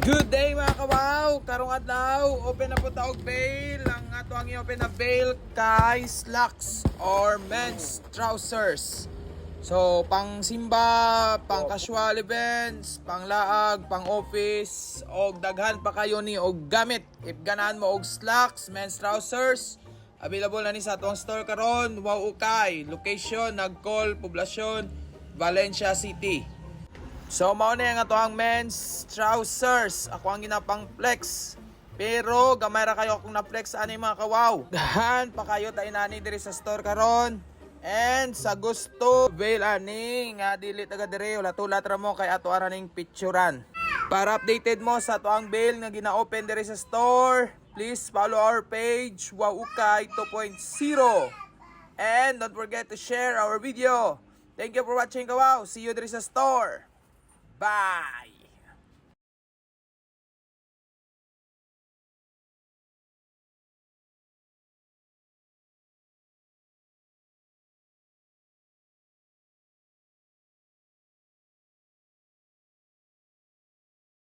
Good day mga kawaw! Karong adlaw, open na po taog bail. Ang ato ang i-open na bail kay slacks or men's trousers. So, pang simba, pang casual events, pang laag, pang office, og daghan pa kayo ni og gamit. If ganahan mo og slacks, men's trousers, available na ni sa atong store karon. Wow ukay, location, Nagcol, Poblacion, Valencia City. So mao na yung ato ang men's trousers. Ako ang ginapang flex. Pero gamay ra kayo akong na-flex ani mga kawaw. Dahan pa kayo ta inani diri sa store karon. And sa gusto bail ani nga dili taga diri wala tulat ra mo kay ato ara ning picturean. Para updated mo sa ato ang bail nga gina-open diri sa store, please follow our page Wow Ukay 2.0. And don't forget to share our video. Thank you for watching kawaw. See you diri sa store. Bye!